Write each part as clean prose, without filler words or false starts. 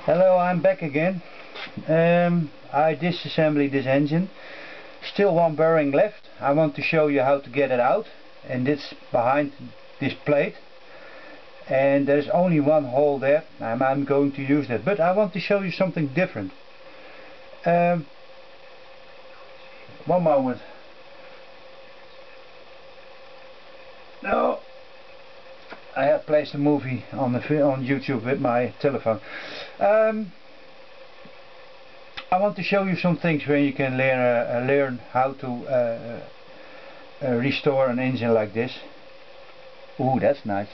Hello, I'm back again. I disassembled this engine. Still one bearing left. I want to show you how to get it out, and it's behind this plate, and there's only one hole there, and I'm going to use that, but I want to show you something different. One moment. No, I have placed a movie on YouTube with my telephone. I want to show you some things where you can learn how to restore an engine like this. Ooh, that's nice.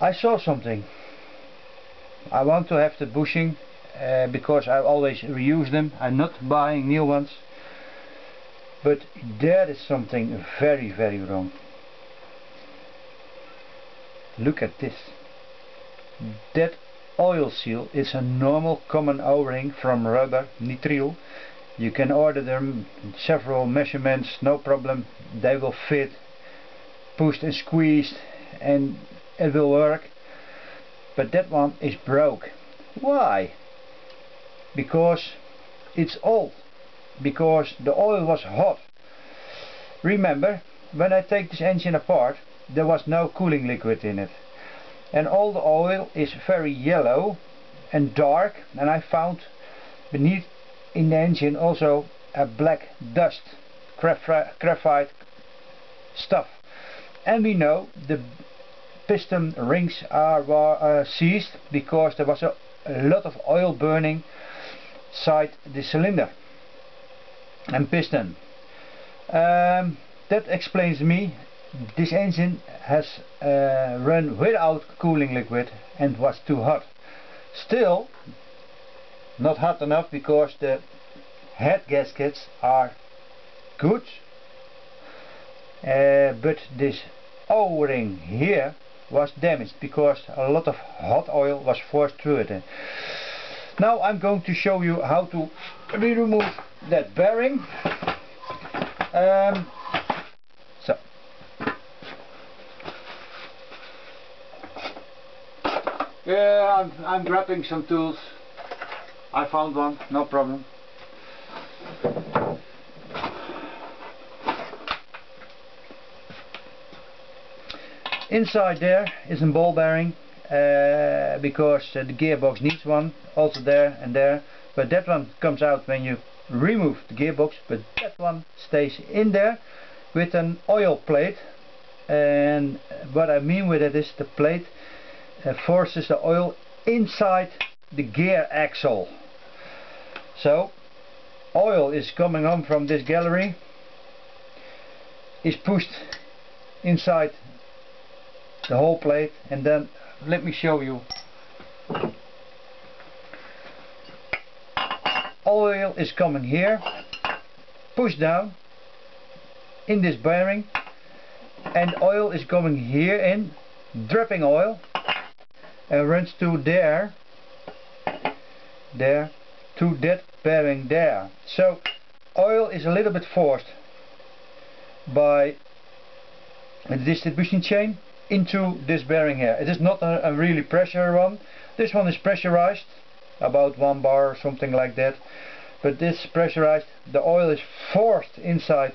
I saw something. I want to have the bushing because I always reuse them. I'm not buying new ones. But there is something very, very wrong. Look at this. That oil seal is a normal common O-ring from rubber, nitrile. You can order them in several measurements, no problem. They will fit, pushed and squeezed, and it will work. But that one is broke. Why? Because it's old. Because the oil was hot. Remember, when I take this engine apart, there was no cooling liquid in it, and all the oil is very yellow and dark, and I found beneath in the engine also a black dust, graphite stuff. And we know the piston rings are seized because there was a lot of oil burning inside the cylinder and piston. That explains me this engine has run without cooling liquid and was too hot. Still not hot enough because the head gaskets are good, but this O-ring here was damaged because a lot of hot oil was forced through it. Now I'm going to show you how to remove that bearing. Yeah, I'm grabbing some tools. I found one, no problem. Inside there is a ball bearing because the gearbox needs one, also there and there, but that one comes out when you remove the gearbox, but that one stays in there with an oil plate. And what I mean with it is the plate forces the oil inside the gear axle. So oil is coming on from this gallery, is pushed inside the whole plate, and then let me show you. Oil is coming here, pushed down in this bearing, and oil is going here in, dripping oil, and runs to there, to that bearing there. So oil is a little bit forced by the distribution chain into this bearing here. It is not a really pressure one. This one is pressurized, about 1 bar or something like that, but this pressurized, the oil is forced inside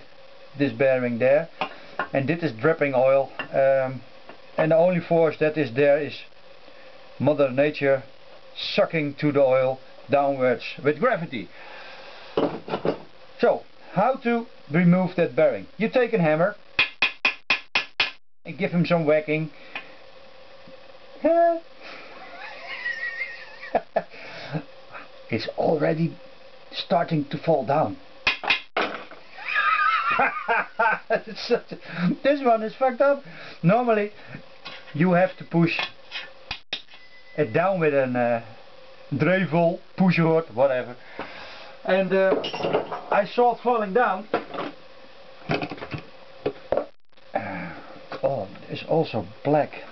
this bearing there, and this is dripping oil, and the only force that is there is Mother Nature sucking to the oil downwards with gravity. So how to remove that bearing? You take a hammer and give him some whacking. It's already starting to fall down. This one is fucked up. Normally you have to push it down with a drevel, pushrod, whatever. And I saw it falling down. Oh, there's also black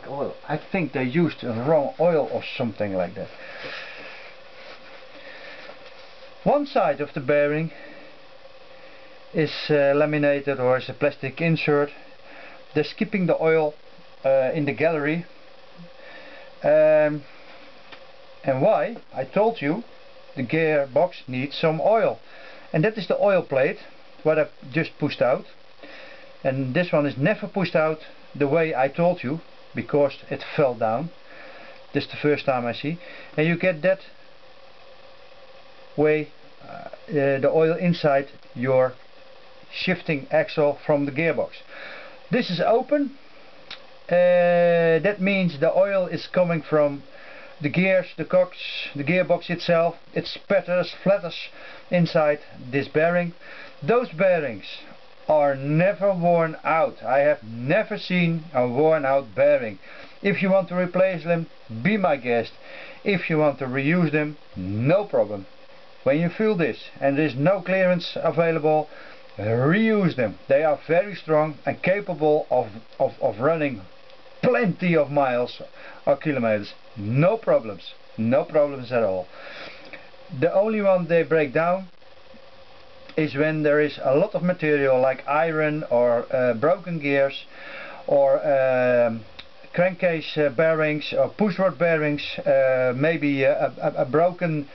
oil. I think they used the wrong oil or something like that. One side of the bearing is laminated, or is a plastic insert. They're skipping the oil in the gallery. And why? I told you the gearbox needs some oil, and that is the oil plate what I just pushed out. And this one is never pushed out the way I told you, because it fell down. This is the first time I see. And you get that way the oil inside your shifting axle from the gearbox. This is open. That means the oil is coming from the gears, the cogs, the gearbox itself. It spatters, flatters inside this bearing. Those bearings are never worn out. I have never seen a worn out bearing. If you want to replace them, be my guest. If you want to reuse them, no problem. When you feel this and there is no clearance available, reuse them. They are very strong and capable of running plenty of miles or kilometers. No problems. No problems at all. The only one they break down is when there is a lot of material like iron or broken gears or crankcase bearings or pushrod bearings, maybe a broken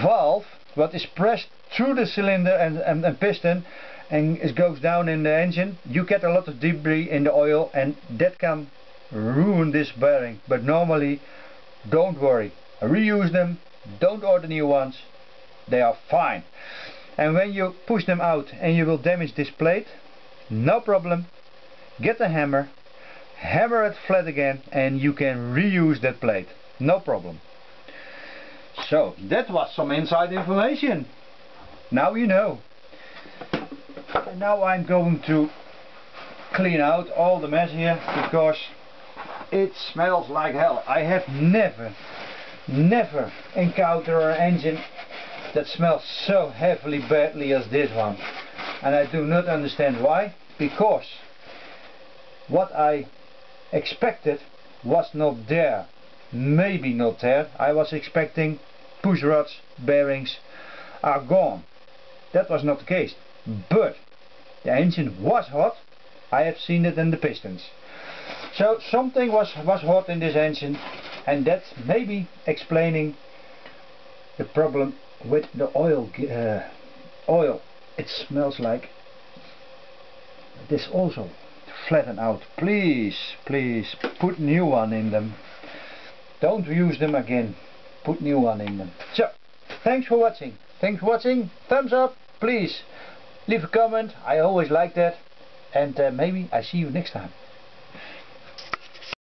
valve what is pressed through the cylinder and piston, and it goes down in the engine. You get a lot of debris in the oil, and that can ruin this bearing. But normally, don't worry, reuse them, don't order new ones, they are fine. And when you push them out and you will damage this plate, no problem, get a hammer, hammer it flat again, and you can reuse that plate, no problem. So that was some inside information. Now you know. And now I'm going to clean out all the mess here, because it smells like hell. I have never encountered an engine that smells so heavily badly as this one. And I do not understand why, because what I expected was not there. Maybe not there. I was expecting push rods, bearings are gone. That was not the case. But the engine was hot. I have seen it in the pistons. So something was hot in this engine, and that's maybe explaining the problem with the oil. It smells like this also. Flatten out. Please put new one in them. Don't use them again. Put new one in them. So, thanks for watching. Thumbs up, please. Leave a comment. I always like that. And maybe I see you next time.